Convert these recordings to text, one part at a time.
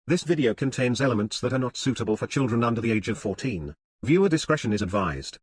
This video contains elements that are not suitable for children under the age of 14. Viewer discretion is advised.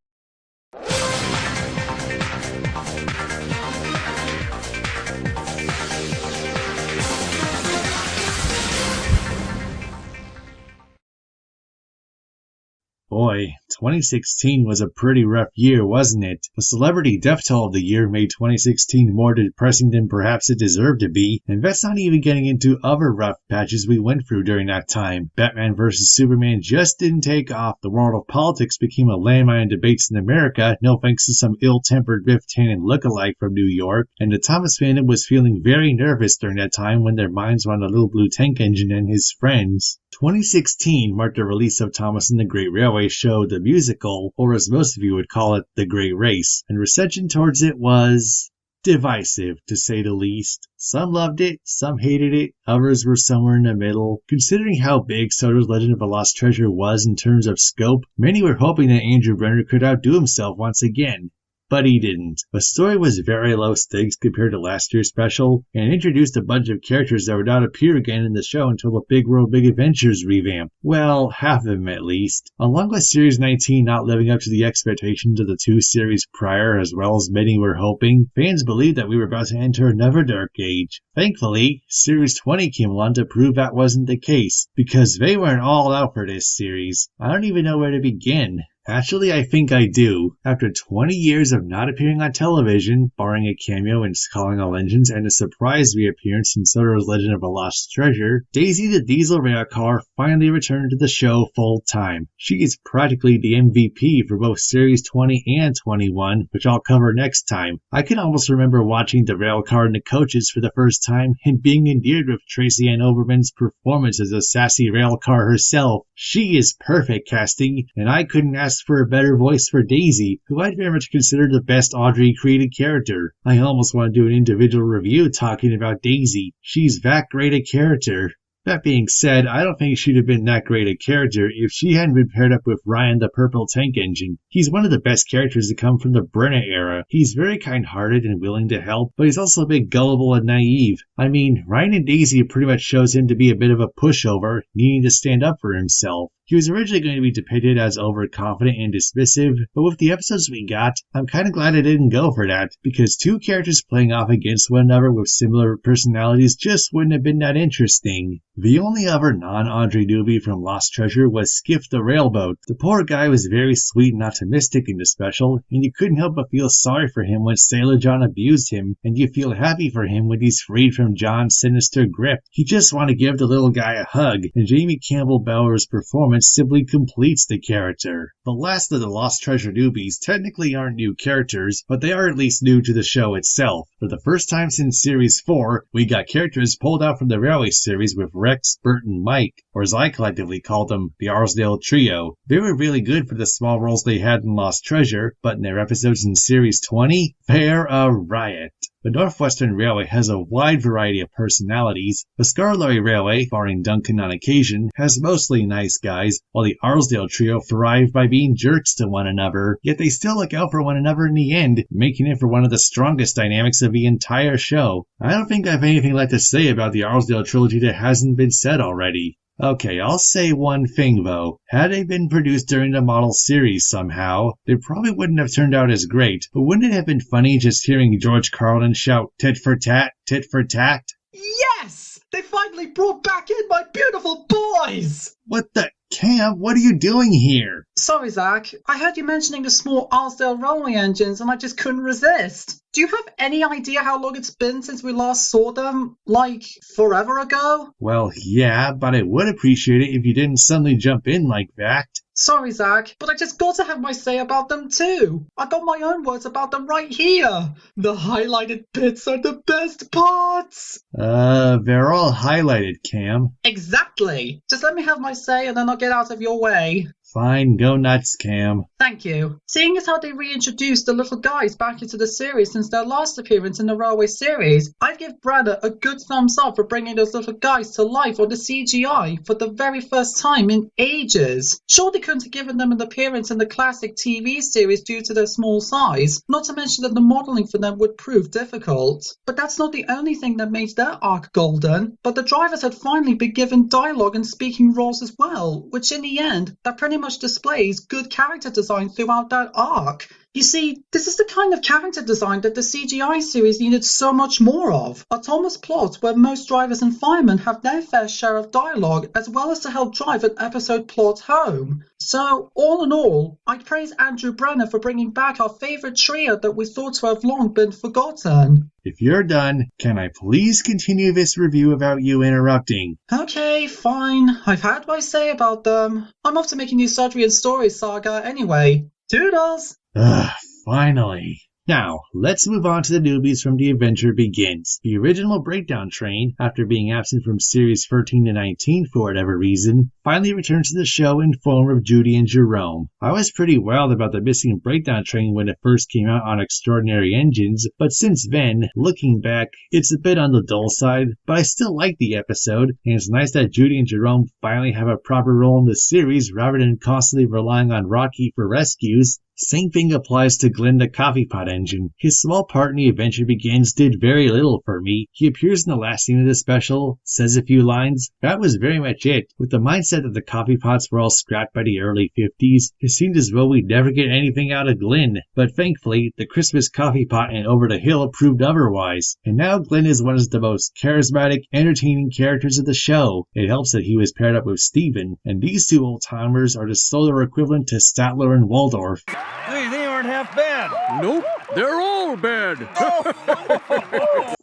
Boy, 2016 was a pretty rough year, wasn't it? The celebrity death toll of the year made 2016 more depressing than perhaps it deserved to be, and that's not even getting into other rough patches we went through during that time. Batman vs. Superman just didn't take off, the world of politics became a landmine in debates in America, no thanks to some ill-tempered Biff Tannen lookalike from New York, and the Thomas fandom was feeling very nervous during that time when their minds were on the Little Blue Tank Engine and his friends. 2016 marked the release of Thomas and the Great Railway show, the musical, or as most of you would call it, The Great Race, and reception towards it was divisive, to say the least. Some loved it, some hated it, others were somewhere in the middle. Considering how big Soder's Legend of the Lost Treasure was in terms of scope, many were hoping that Andrew Brenner could outdo himself once again. But he didn't. The story was very low stakes compared to last year's special, and introduced a bunch of characters that would not appear again in the show until the Big World Big Adventures revamp. Well, half of them at least. Along with Series 19 not living up to the expectations of the two series prior, as well as many were hoping, fans believed that we were about to enter another dark age. Thankfully, Series 20 came along to prove that wasn't the case, because they weren't all out for this series. I don't even know where to begin. Actually, I think I do. After 20 years of not appearing on television, barring a cameo in Calling All Engines and a surprise reappearance in Soder's Legend of the Lost Treasure, Daisy the Diesel Railcar finally returned to the show full-time. She is practically the MVP for both Series 20 and 21, which I'll cover next time. I can almost remember watching the railcar in the coaches for the first time and being endeared with Tracy Ann Overman's performance as a sassy railcar herself. She is perfect casting, and I couldn't ask for a better voice for Daisy, who I'd very much consider the best Audrey created character. I almost want to do an individual review talking about Daisy. She's that great a character. That being said, I don't think she'd have been that great a character if she hadn't been paired up with Ryan the Purple Tank Engine. He's one of the best characters to come from the Brenner era. He's very kind-hearted and willing to help, but he's also a bit gullible and naive. I mean, Ryan and Daisy pretty much shows him to be a bit of a pushover, needing to stand up for himself. He was originally going to be depicted as overconfident and dismissive, but with the episodes we got, I'm kinda glad I didn't go for that, because two characters playing off against one another with similar personalities just wouldn't have been that interesting. The only other non-Audrey newbie from Lost Treasure was Skiff the Railboat. The poor guy was very sweet and optimistic in the special, and you couldn't help but feel sorry for him when Sailor John abused him, and you feel happy for him when he's freed from John's sinister grip. You just want to give the little guy a hug, and Jamie Campbell Bower's performance simply completes the character. The last of the Lost Treasure newbies technically aren't new characters, but they are at least new to the show itself. For the first time since Series 4, we got characters pulled out from the Railway series with Rex, Bert, and Mike, or as I collectively called them, the Arsdale Trio. They were really good for the small roles they had in Lost Treasure, but in their episodes in Series 20, they're a riot. The Northwestern Railway has a wide variety of personalities. The Scarlet Railway, barring Duncan on occasion, has mostly nice guys, while the Arsdale Trio thrive by being jerks to one another, yet they still look out for one another in the end, making it for one of the strongest dynamics of the entire show. I don't think I have anything left to say about the Arsdale trilogy that hasn't been said already. Okay, I'll say one thing though. Had they been produced during the model series somehow, they probably wouldn't have turned out as great, but wouldn't it have been funny just hearing George Carlin shout tit for tat, tit for tat? Yes! They finally brought back in my beautiful boys! What the... Cam, what are you doing here? Sorry, Zack. I heard you mentioning the small Arsdale Railway engines and I just couldn't resist. Do you have any idea how long it's been since we last saw them? Like, forever ago? Well, yeah, but I would appreciate it if you didn't suddenly jump in like that. Sorry, Zack, but I just got to have my say about them too. I got my own words about them right here. The highlighted bits are the best parts. They're all highlighted, Cam. Exactly. Just let me have my say and then I'll get out of your way. Fine, go nuts, Cam. Thank you. Seeing as how they reintroduced the little guys back into the series since their last appearance in the Railway series, I'd give Branagh a good thumbs up for bringing those little guys to life on the CGI for the very first time in ages. Sure, they couldn't have given them an appearance in the classic TV series due to their small size, not to mention that the modelling for them would prove difficult. But that's not the only thing that made their arc golden, but the drivers had finally been given dialogue and speaking roles as well, which in the end, that pretty much displays good character design throughout that arc. You see, this is the kind of character design that the CGI series needed so much more of. Autonomous plots where most drivers and firemen have their fair share of dialogue, as well as to help drive an episode plot home. So, all in all, I'd praise Andrew Branagh for bringing back our favourite trio that we thought to have long been forgotten. If you're done, can I please continue this review without you interrupting? Okay, fine. I've had my say about them. I'm off to make a new Surgery and Story saga anyway. Toodles! Ugh, finally. Now, let's move on to the newbies from The Adventure Begins. The original Breakdown Train, after being absent from series 13 to 19 for whatever reason, finally returns to the show in form of Judy and Jerome. I was pretty wild about the missing Breakdown Train when it first came out on Extraordinary Engines, but since then, looking back, it's a bit on the dull side, but I still like the episode, and it's nice that Judy and Jerome finally have a proper role in the series rather than constantly relying on Rocky for rescues. Same thing applies to Glenn the Coffee Pot Engine. His small part in The Adventure Begins did very little for me. He appears in the last scene of the special, says a few lines. That was very much it. With the mindset that the coffee pots were all scrapped by the early 50s, it seemed as though we'd never get anything out of Glenn. But thankfully, the Christmas Coffee Pot and Over the Hill proved otherwise. And now Glenn is one of the most charismatic, entertaining characters of the show. It helps that he was paired up with Steven, and these two old-timers are the solar equivalent to Statler and Waldorf. Hey, they aren't half bad. Nope, they're all bad.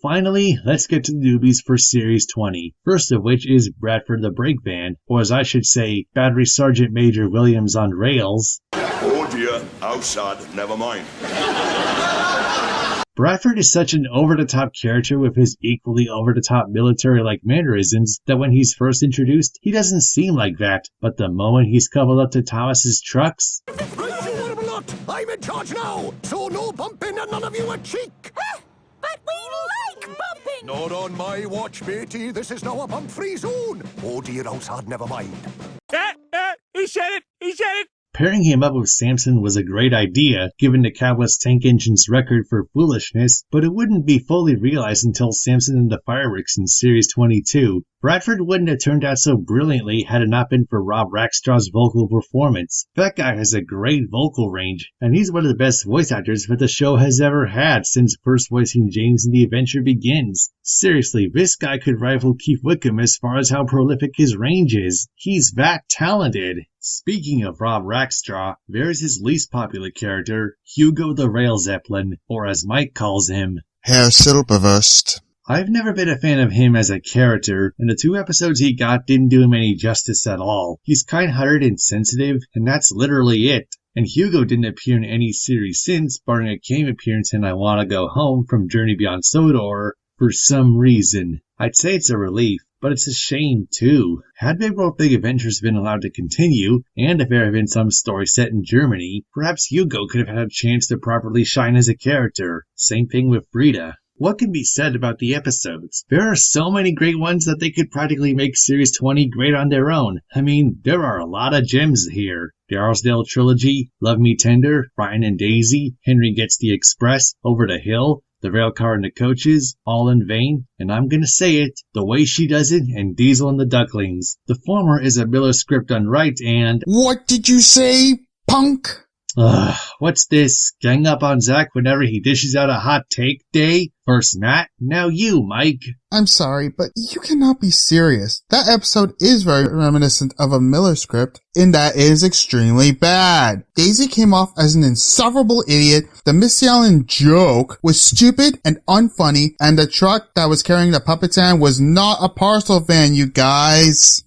Finally, let's get to the newbies for Series 20. First of which is Bradford the Brake Van, or as I should say, Battery Sergeant Major Williams on rails. Oh dear, how sad, never mind. Bradford is such an over-the-top character with his equally over-the-top military-like mannerisms that when he's first introduced, he doesn't seem like that. But the moment he's coupled up to Thomas's trucks... Right, you little lot! I'm in charge now, so no bumping and none of you a cheek! But we like bumping! Not on my watch, matey. This is now a bump-free zone. Oh dear, outside, never mind. He said it! He said it! Pairing him up with Samson was a great idea, given the Cowboys tank engine's record for foolishness, but it wouldn't be fully realized until Samson and the Fireworks in Series 22. Bradford wouldn't have turned out so brilliantly had it not been for Rob Rackstraw's vocal performance. That guy has a great vocal range, and he's one of the best voice actors that the show has ever had since first voicing James in The Adventure Begins. Seriously, this guy could rival Keith Wickham as far as how prolific his range is. He's that talented. Speaking of Rob Rackstraw, there's his least popular character, Hugo the Rail Zeppelin, or as Mike calls him, Herr Silberwurst. I've never been a fan of him as a character, and the 2 episodes he got didn't do him any justice at all. He's kind-hearted and sensitive, and that's literally it. And Hugo didn't appear in any series since, barring a cameo appearance in I Wanna Go Home from Journey Beyond Sodor, for some reason. I'd say it's a relief, but it's a shame too. Had Big World Big Adventures been allowed to continue, and if there had been some story set in Germany, perhaps Hugo could have had a chance to properly shine as a character. Same thing with Frida. What can be said about the episodes? There are so many great ones that they could practically make Series 20 great on their own. I mean, there are a lot of gems here. The Arsdale Trilogy, Love Me Tender, Brian and Daisy, Henry Gets the Express, Over the Hill, The Railcar and the Coaches, All in Vain, and I'm gonna say it, The Way She Does It, and Diesel and the Ducklings. The former is a Miller script done right and... What did you say, punk? What's this? Gang up on Zack whenever he dishes out a hot take day? First Matt, now you, Mike. I'm sorry, but you cannot be serious. That episode is very reminiscent of a Miller script in that it is extremely bad. Daisy came off as an insufferable idiot, the Missy Allen joke was stupid and unfunny, and the truck that was carrying the puppet stand was not a parcel van, you guys.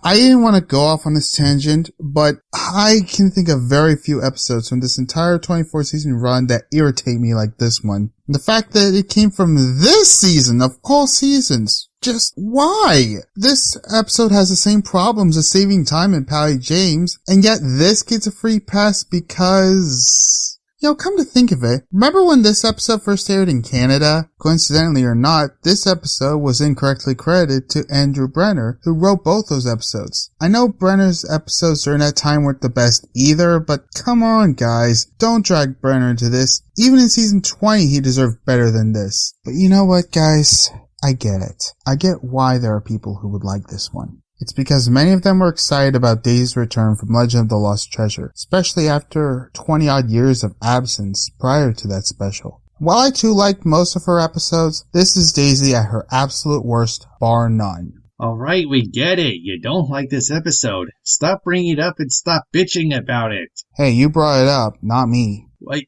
I didn't want to go off on this tangent, but I can think of very few episodes from this entire 24 season run that irritate me like this one. And the fact that it came from this season of all seasons just why? This episode has the same problems as Saving Time and Patty James, and yet this gets a free pass because... come to think of it, remember when this episode first aired in Canada? Coincidentally or not, this episode was incorrectly credited to Andrew Brenner, who wrote both those episodes. I know Brenner's episodes during that time weren't the best either, but come on guys, don't drag Brenner into this. Even in season 20 he deserved better than this. But you know what guys? I get it. I get why there are people who would like this one. It's because many of them were excited about Daisy's return from Legend of the Lost Treasure, especially after 20 odd years of absence prior to that special. While I too liked most of her episodes, this is Daisy at her absolute worst, bar none. Alright, we get it. You don't like this episode. Stop bringing it up and stop bitching about it. Hey, you brought it up, not me. Wait,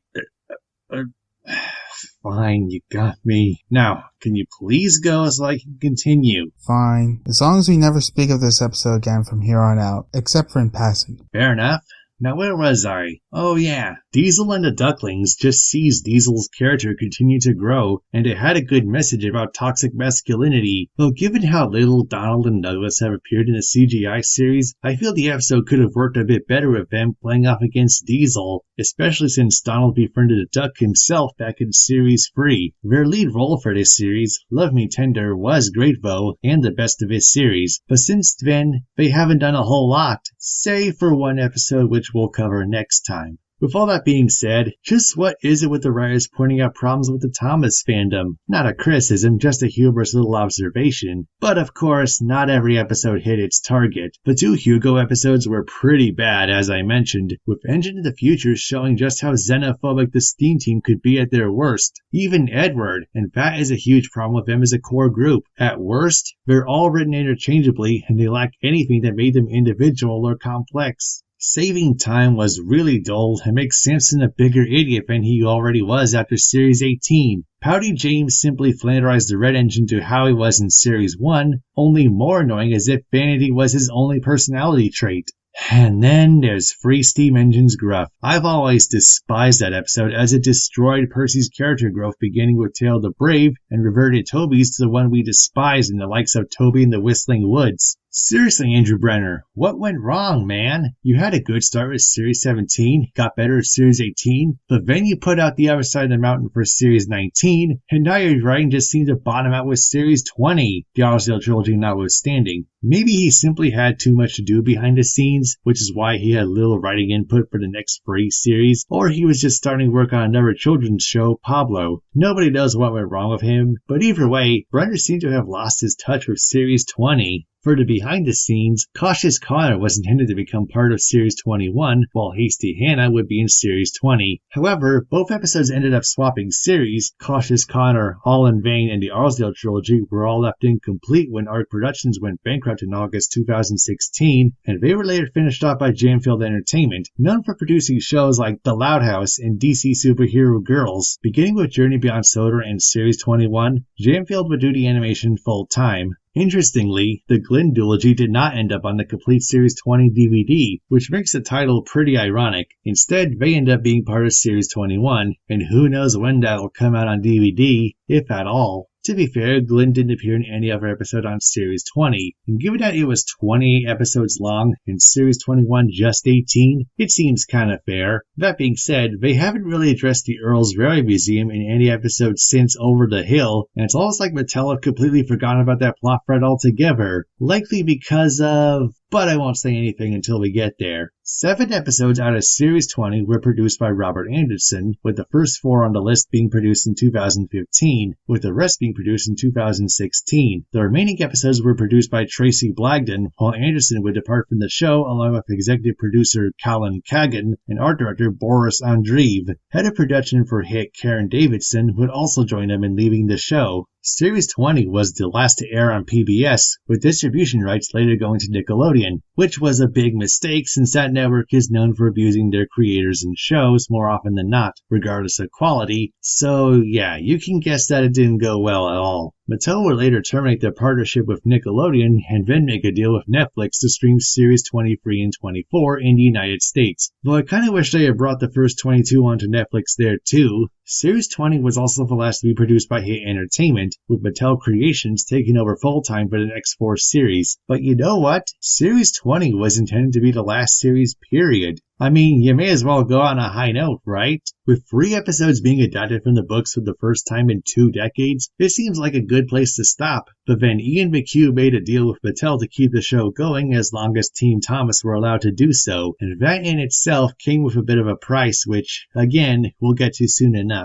Fine, you got me. Now, can you please go so I can continue? Fine. As long as we never speak of this episode again from here on out, except for in passing. Fair enough. Now where was I? Oh yeah, Diesel and the Ducklings just sees Diesel's character continue to grow, and it had a good message about toxic masculinity. Though given how little Donald and Douglas have appeared in the CGI series, I feel the episode could have worked a bit better with them playing off against Diesel, especially since Donald befriended a duck himself back in series 3. Their lead role for this series, Love Me Tender, was great though, and the best of his series, but since then, they haven't done a whole lot, save for one episode which we'll cover next time. With all that being said, just what is it with the writers pointing out problems with the Thomas fandom? Not a criticism, just a humorous little observation. But of course, not every episode hit its target. The 2 Hugo episodes were pretty bad, as I mentioned, with Engine of the Future showing just how xenophobic the Steam Team could be at their worst. Even Edward, and that is a huge problem with them as a core group. At worst, they're all written interchangeably, and they lack anything that made them individual or complex. Saving Time was really dull and makes Samson a bigger idiot than he already was after Series 18. Pouty James simply flanderized the Red Engine to how he was in Series 1, only more annoying as if vanity was his only personality trait. And then there's Free Steam Engine's Gruff. I've always despised that episode as it destroyed Percy's character growth beginning with Tale the Brave and reverted Toby's to the one we despise in the likes of Toby and the Whistling Woods. Seriously, Andrew Brenner, what went wrong, man? You had a good start with Series 17, got better with Series 18, but then you put out the other side of the mountain for Series 19, and now your writing just seemed to bottom out with Series 20, the Arlesdale trilogy notwithstanding. Maybe he simply had too much to do behind the scenes, which is why he had little writing input for the next Free series, or he was just starting work on another children's show, Pablo. Nobody knows what went wrong with him, but either way, Brenner seemed to have lost his touch with Series 20. For the behind the scenes, Cautious Connor was intended to become part of Series 21, while Hasty Hannah would be in Series 20. However, both episodes ended up swapping series. Cautious Connor, All in Vain, and the Arlesdale trilogy were all left incomplete when Art Productions went bankrupt in August 2016, and they were later finished off by Jamfield Entertainment, known for producing shows like The Loud House and DC Superhero Girls. Beginning with Journey Beyond Sodor and Series 21, Jamfield would do the animation full-time. Interestingly, the Glenn duology did not end up on the complete Series 20 DVD, which makes the title pretty ironic. Instead, they end up being part of Series 21, and who knows when that'll come out on DVD, if at all. To be fair, Glenn didn't appear in any other episode on Series 20, and given that it was 28 episodes long and Series 21 just 18, it seems kinda fair. That being said, they haven't really addressed the Earl's Rary Museum in any episode since Over the Hill, and it's almost like Mattel have completely forgotten about that plot thread altogether, likely because of... but I won't say anything until we get there. 7 episodes out of Series 20 were produced by Robert Anderson, with the first 4 on the list being produced in 2015, with the rest being produced in 2016. The remaining episodes were produced by Tracy Blagden, while Anderson would depart from the show along with executive producer Colin Kagan and art director Boris Andreev. Head of production for hit Karen Davidson would also join them in leaving the show. Series 20 was the last to air on PBS, with distribution rights later going to Nickelodeon, which was a big mistake since that network is known for abusing their creators and shows more often than not, regardless of quality, so yeah, you can guess that it didn't go well at all. Mattel would later terminate their partnership with Nickelodeon and then make a deal with Netflix to stream Series 23 and 24 in the United States. Though I kinda wish they had brought the first 22 onto Netflix there too. Series 20 was also the last to be produced by Hit Entertainment, with Mattel Creations taking over full-time for the next 4 series. But you know what? Series 20 was intended to be the last series, period. I mean, you may as well go on a high note, right? With 3 episodes being adapted from the books for the first time in 2 decades, it seems like a good place to stop. But then Ian McHugh made a deal with Mattel to keep the show going as long as Team Thomas were allowed to do so, and that in itself came with a bit of a price, which, again, we'll get to soon enough.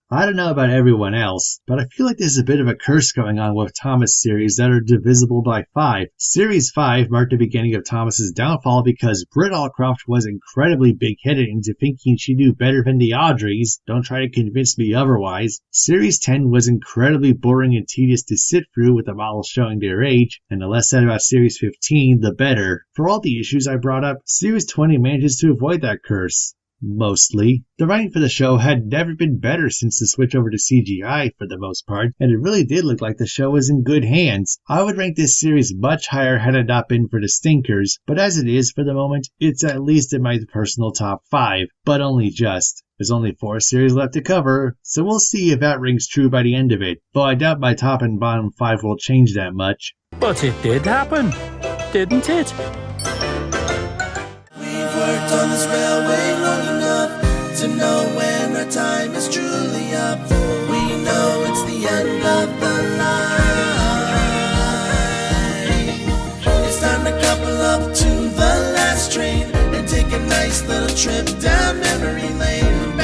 I don't know about everyone else, but I feel like there's a bit of a curse going on with Thomas series that are divisible by 5. Series 5 marked the beginning of Thomas's downfall because Britt Allcroft was incredibly big-headed into thinking she'd do better than the Audreys. Don't try to convince me otherwise. Series 10 was incredibly boring and tedious to sit through with the models showing their age, and the less said about Series 15, the better. For all the issues I brought up, Series 20 manages to avoid that curse. Mostly. The writing for the show had never been better since the switch over to CGI for the most part, and it really did look like the show was in good hands. I would rank this series much higher had it not been for the stinkers, but as it is for the moment, it's at least in my personal top 5, but only just. There's only 4 series left to cover, so we'll see if that rings true by the end of it, though I doubt my top and bottom 5 will change that much. But it did happen, didn't it? Worked on this railway long enough to know when our time is truly up. We know it's the end of the line. It's time to couple up to the last train and take a nice little trip down memory lane.